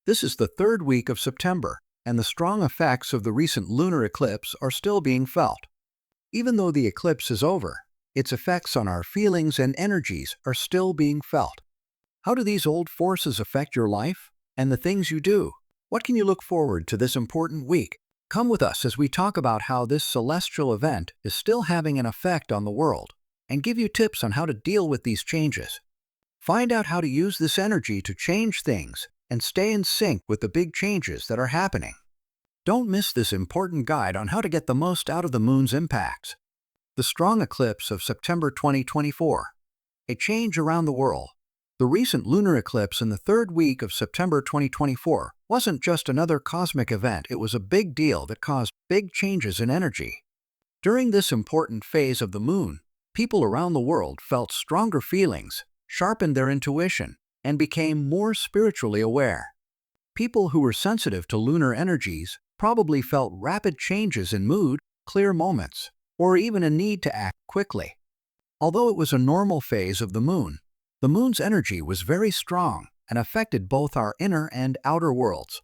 This is the third week of September, and the strong effects of the recent lunar eclipse are still being felt. Even though the eclipse is over, its effects on our feelings and energies are still being felt. How do these old forces affect your life and the things you do? What can you look forward to this important week? Come with us as we talk about how this celestial event is still having an effect on the world and give you tips on how to deal with these changes. Find out how to use this energy to change things and stay in sync with the big changes that are happening. Don't miss this important guide on how to get the most out of the moon's impacts. The strong eclipse of September 2024. A change around the world. The recent lunar eclipse in the third week of September 2024 wasn't just another cosmic event, it was a big deal that caused big changes in energy. During this important phase of the moon, people around the world felt stronger feelings, sharpened their intuition, and became more spiritually aware. People who were sensitive to lunar energies probably felt rapid changes in mood, clear moments, or even a need to act quickly. Although it was a normal phase of the moon's energy was very strong and affected both our inner and outer worlds.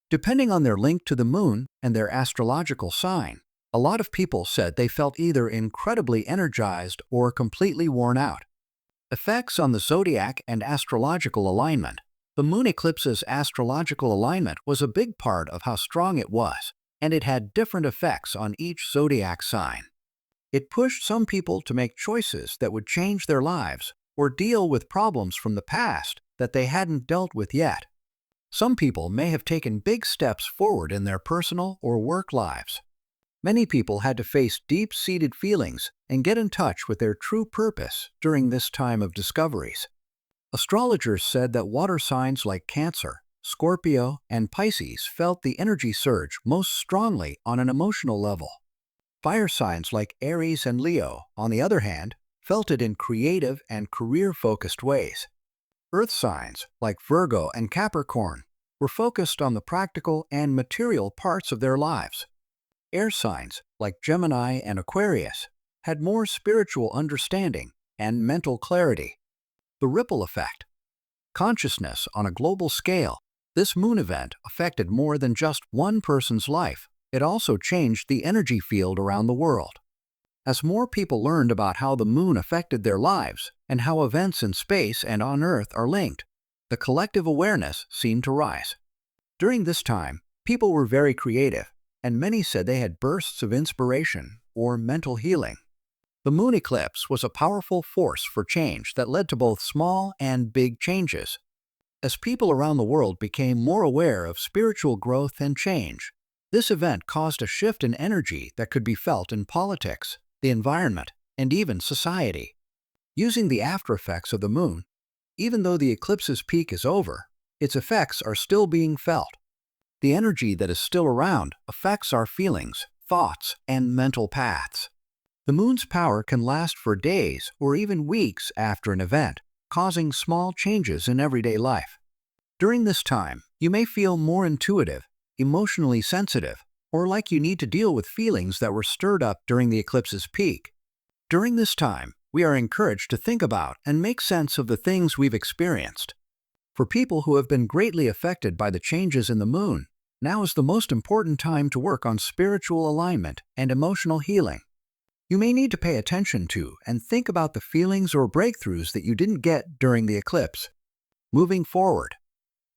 Depending on their link to the moon and their astrological sign, a lot of people said they felt either incredibly energized or completely worn out. Effects on the zodiac and astrological alignment. The moon eclipse's astrological alignment was a big part of how strong it was, and it had different effects on each zodiac sign. It pushed some people to make choices that would change their lives or deal with problems from the past that they hadn't dealt with yet. Some people may have taken big steps forward in their personal or work lives. Many people had to face deep-seated feelings and get in touch with their true purpose during this time of discoveries. Astrologers said that water signs like Cancer, Scorpio, and Pisces felt the energy surge most strongly on an emotional level. Fire signs like Aries and Leo, on the other hand, felt it in creative and career-focused ways. Earth signs like Virgo and Capricorn were focused on the practical and material parts of their lives. Air signs like Gemini and Aquarius had more spiritual understanding and mental clarity. The ripple effect. Consciousness on a global scale. This moon event affected more than just one person's life. It also changed the energy field around the world. As more people learned about how the moon affected their lives and how events in space and on Earth are linked, the collective awareness seemed to rise. During this time, people were very creative, and many said they had bursts of inspiration or mental healing. The moon eclipse was a powerful force for change that led to both small and big changes. As people around the world became more aware of spiritual growth and change, this event caused a shift in energy that could be felt in politics, the environment, and even society. Using the aftereffects of the moon, even though the eclipse's peak is over, its effects are still being felt. The energy that is still around affects our feelings, thoughts, and mental paths. The moon's power can last for days or even weeks after an event, causing small changes in everyday life. During this time, you may feel more intuitive, emotionally sensitive, or like you need to deal with feelings that were stirred up during the eclipse's peak. During this time, we are encouraged to think about and make sense of the things we've experienced. For people who have been greatly affected by the changes in the moon, now is the most important time to work on spiritual alignment and emotional healing. You may need to pay attention to and think about the feelings or breakthroughs that you didn't get during the eclipse. Moving forward.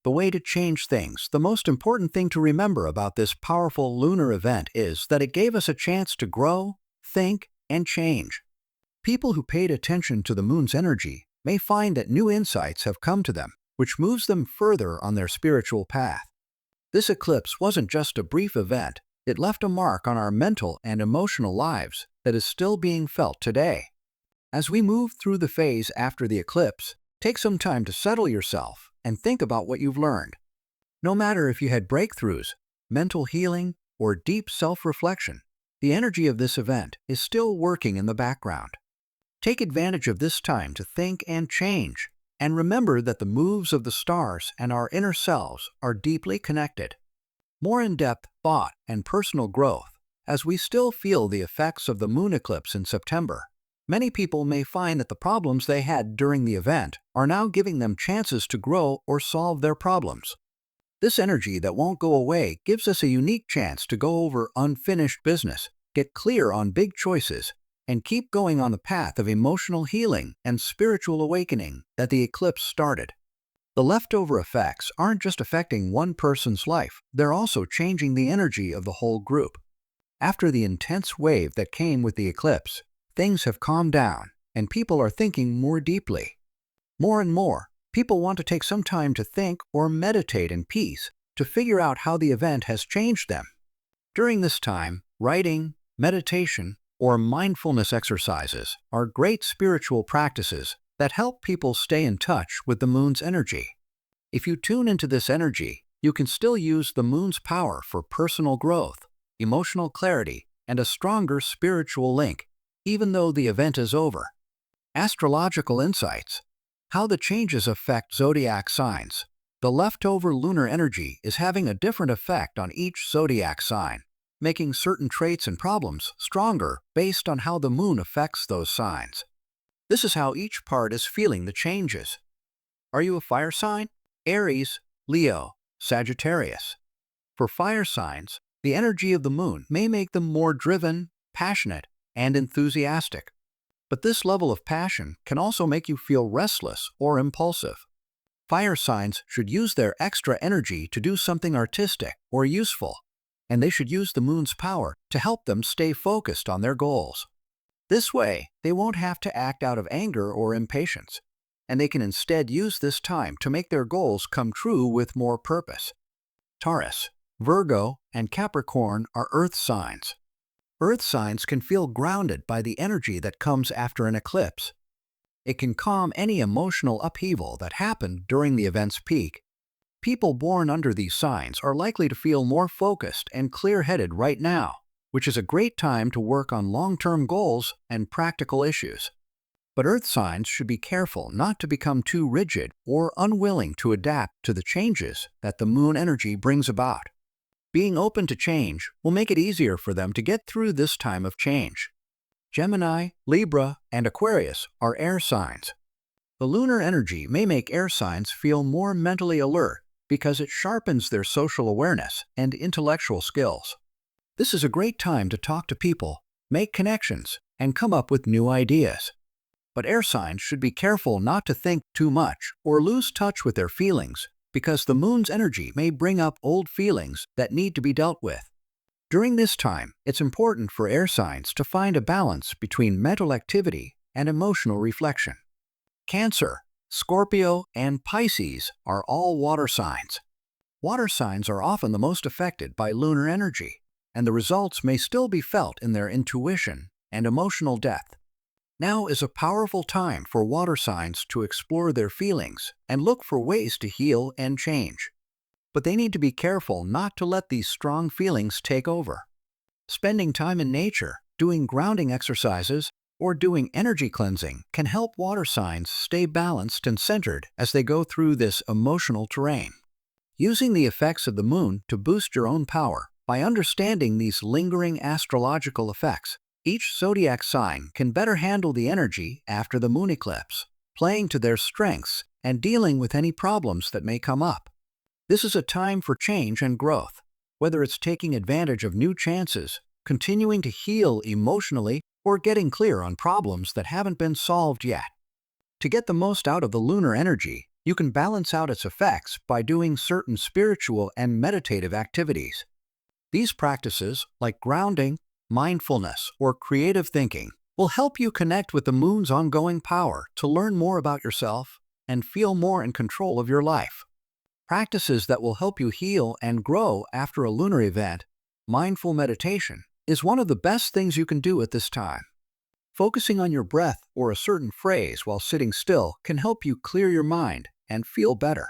The way to change things. The most important thing to remember about this powerful lunar event is that it gave us a chance to grow, think, and change. People who paid attention to the moon's energy may find that new insights have come to them, which moves them further on their spiritual path. This eclipse wasn't just a brief event, it left a mark on our mental and emotional lives that is still being felt today. As we move through the phase after the eclipse, take some time to settle yourself and think about what you've learned. No matter if you had breakthroughs, mental healing, or deep self-reflection, the energy of this event is still working in the background. Take advantage of this time to think and change, and remember that the moves of the stars and our inner selves are deeply connected. More in-depth thought and personal growth. As we still feel the effects of the moon eclipse in September, many people may find that the problems they had during the event are now giving them chances to grow or solve their problems. This energy that won't go away gives us a unique chance to go over unfinished business, get clear on big choices, and keep going on the path of emotional healing and spiritual awakening that the eclipse started. The leftover effects aren't just affecting one person's life, they're also changing the energy of the whole group. After the intense wave that came with the eclipse, things have calmed down, and people are thinking more deeply. More and more, people want to take some time to think or meditate in peace to figure out how the event has changed them. During this time, writing, meditation, or mindfulness exercises are great spiritual practices that help people stay in touch with the moon's energy. If you tune into this energy, you can still use the moon's power for personal growth, emotional clarity, and a stronger spiritual link, even though the event is over. Astrological insights. How the changes affect zodiac signs. The leftover lunar energy is having a different effect on each zodiac sign, making certain traits and problems stronger based on how the moon affects those signs. This is how each part is feeling the changes. Are you a fire sign? Aries, Leo, Sagittarius. For fire signs, the energy of the moon may make them more driven, passionate, and enthusiastic. But this level of passion can also make you feel restless or impulsive. Fire signs should use their extra energy to do something artistic or useful, and they should use the moon's power to help them stay focused on their goals. This way, they won't have to act out of anger or impatience, and they can instead use this time to make their goals come true with more purpose. Taurus, Virgo, and Capricorn are earth signs. Earth signs can feel grounded by the energy that comes after an eclipse. It can calm any emotional upheaval that happened during the event's peak. People born under these signs are likely to feel more focused and clear-headed right now, which is a great time to work on long-term goals and practical issues. But earth signs should be careful not to become too rigid or unwilling to adapt to the changes that the moon energy brings about. Being open to change will make it easier for them to get through this time of change. Gemini, Libra, and Aquarius are air signs. The lunar energy may make air signs feel more mentally alert because it sharpens their social awareness and intellectual skills. This is a great time to talk to people, make connections, and come up with new ideas. But air signs should be careful not to think too much or lose touch with their feelings, because the moon's energy may bring up old feelings that need to be dealt with. During this time, it's important for air signs to find a balance between mental activity and emotional reflection. Cancer, Scorpio, and Pisces are all water signs. Water signs are often the most affected by lunar energy, and the results may still be felt in their intuition and emotional depth. Now is a powerful time for water signs to explore their feelings and look for ways to heal and change. But they need to be careful not to let these strong feelings take over. Spending time in nature, doing grounding exercises, or doing energy cleansing can help water signs stay balanced and centered as they go through this emotional terrain. Using the effects of the moon to boost your own power by understanding these lingering astrological effects, each zodiac sign can better handle the energy after the moon eclipse, playing to their strengths and dealing with any problems that may come up. This is a time for change and growth, whether it's taking advantage of new chances, continuing to heal emotionally, or getting clear on problems that haven't been solved yet. To get the most out of the lunar energy, you can balance out its effects by doing certain spiritual and meditative activities. These practices, like grounding, mindfulness, or creative thinking, will help you connect with the moon's ongoing power to learn more about yourself and feel more in control of your life. Practices that will help you heal and grow after a lunar event, mindful meditation, is one of the best things you can do at this time. Focusing on your breath or a certain phrase while sitting still can help you clear your mind and feel better.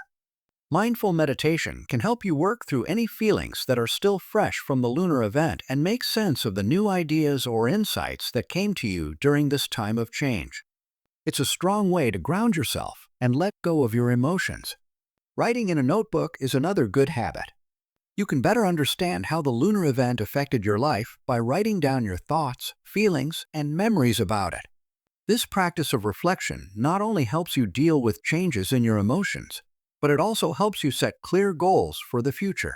Mindful meditation can help you work through any feelings that are still fresh from the lunar event and make sense of the new ideas or insights that came to you during this time of change. It's a strong way to ground yourself and let go of your emotions. Writing in a notebook is another good habit. You can better understand how the lunar event affected your life by writing down your thoughts, feelings, and memories about it. This practice of reflection not only helps you deal with changes in your emotions, but it also helps you set clear goals for the future.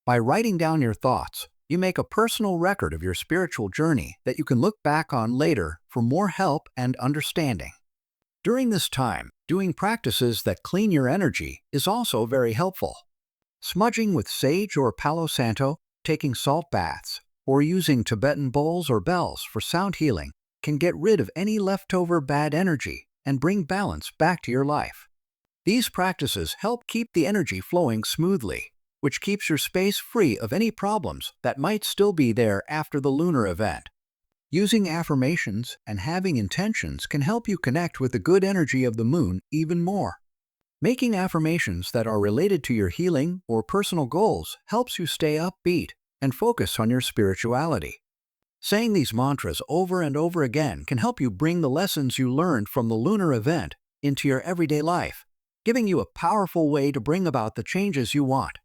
By writing down your thoughts, you make a personal record of your spiritual journey that you can look back on later for more help and understanding. During this time, doing practices that clean your energy is also very helpful. Smudging with sage or Palo Santo, taking salt baths, or using Tibetan bowls or bells for sound healing can get rid of any leftover bad energy and bring balance back to your life. These practices help keep the energy flowing smoothly, which keeps your space free of any problems that might still be there after the lunar event. Using affirmations and having intentions can help you connect with the good energy of the moon even more. Making affirmations that are related to your healing or personal goals helps you stay upbeat and focus on your spirituality. Saying these mantras over and over again can help you bring the lessons you learned from the lunar event into your everyday life, giving you a powerful way to bring about the changes you want.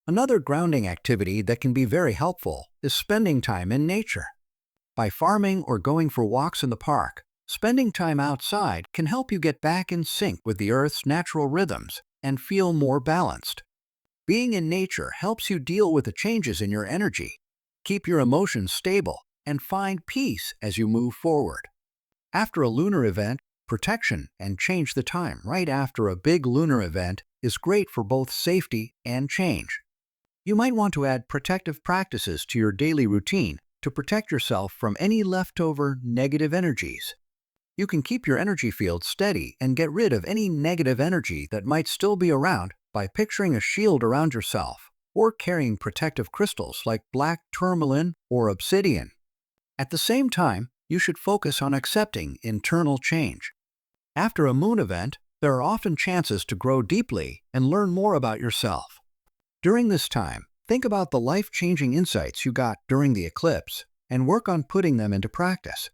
Another grounding activity that can be very helpful is spending time in nature. By farming or going for walks in the park, spending time outside can help you get back in sync with the Earth's natural rhythms and feel more balanced. Being in nature helps you deal with the changes in your energy, keep your emotions stable, and find peace as you move forward. After a lunar event, protection and change the time right after a big lunar event is great for both safety and change. You might want to add protective practices to your daily routine to protect yourself from any leftover negative energies. You can keep your energy field steady and get rid of any negative energy that might still be around by picturing a shield around yourself or carrying protective crystals like black tourmaline or obsidian. At the same time, you should focus on accepting internal change. After a moon event, there are often chances to grow deeply and learn more about yourself. During this time, think about the life-changing insights you got during the eclipse and work on putting them into practice.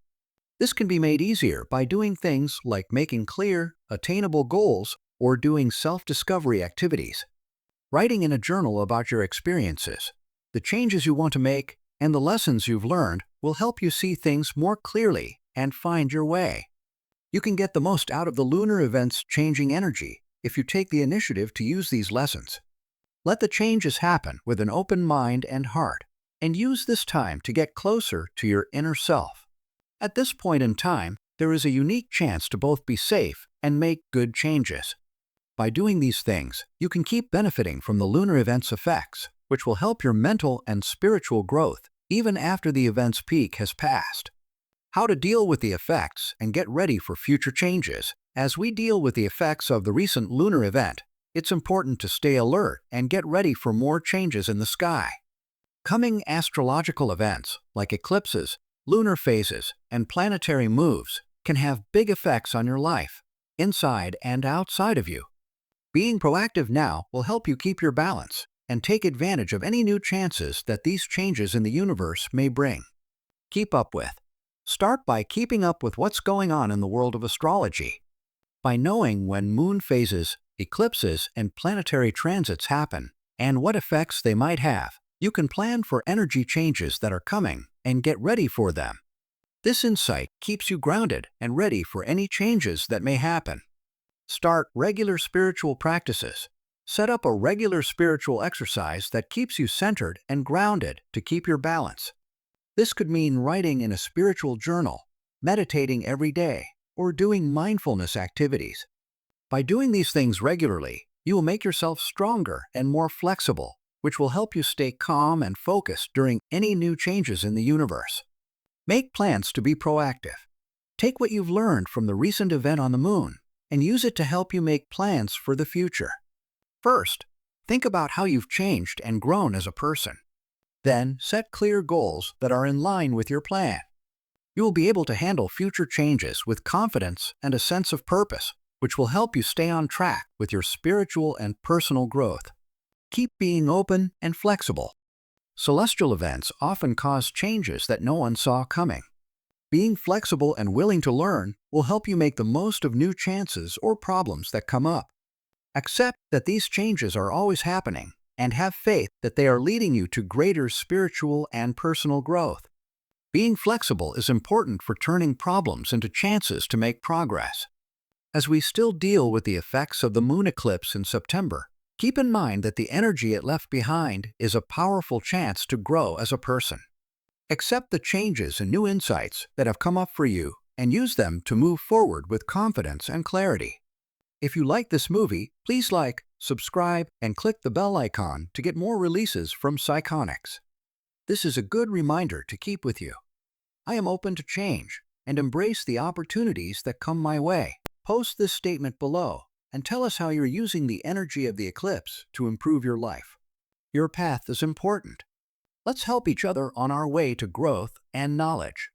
This can be made easier by doing things like making clear, attainable goals or doing self-discovery activities. Writing in a journal about your experiences, the changes you want to make, and the lessons you've learned will help you see things more clearly and find your way. You can get the most out of the lunar event's changing energy if you take the initiative to use these lessons. Let the changes happen with an open mind and heart, and use this time to get closer to your inner self. At this point in time, there is a unique chance to both be safe and make good changes. By doing these things, you can keep benefiting from the lunar event's effects, which will help your mental and spiritual growth even after the event's peak has passed. How to deal with the effects and get ready for future changes. As we deal with the effects of the recent lunar event, it's important to stay alert and get ready for more changes in the sky. Coming astrological events like eclipses, lunar phases, and planetary moves can have big effects on your life, inside and outside of you. Being proactive now will help you keep your balance and take advantage of any new chances that these changes in the universe may bring. Keep up with. Start by keeping up with what's going on in the world of astrology. By knowing when moon phases, eclipses, and planetary transits happen and what effects they might have, you can plan for energy changes that are coming and get ready for them. This insight keeps you grounded and ready for any changes that may happen. Start regular spiritual practices. Set up a regular spiritual exercise that keeps you centered and grounded to keep your balance. This could mean writing in a spiritual journal, meditating every day, or doing mindfulness activities. By doing these things regularly, you will make yourself stronger and more flexible, which will help you stay calm and focused during any new changes in the universe. Make plans to be proactive. Take what you've learned from the recent event on the moon and use it to help you make plans for the future. First, think about how you've changed and grown as a person. Then, set clear goals that are in line with your plan. You will be able to handle future changes with confidence and a sense of purpose, which will help you stay on track with your spiritual and personal growth. Keep being open and flexible. Celestial events often cause changes that no one saw coming. Being flexible and willing to learn will help you make the most of new chances or problems that come up. Accept that these changes are always happening and have faith that they are leading you to greater spiritual and personal growth. Being flexible is important for turning problems into chances to make progress. As we still deal with the effects of the moon eclipse in September, keep in mind that the energy it left behind is a powerful chance to grow as a person. Accept the changes and new insights that have come up for you and use them to move forward with confidence and clarity. If you like this movie, please like, subscribe, and click the bell icon to get more releases from Psychonics. This is a good reminder to keep with you. I am open to change and embrace the opportunities that come my way. Post this statement below and tell us how you're using the energy of the eclipse to improve your life. Your path is important. Let's help each other on our way to growth and knowledge.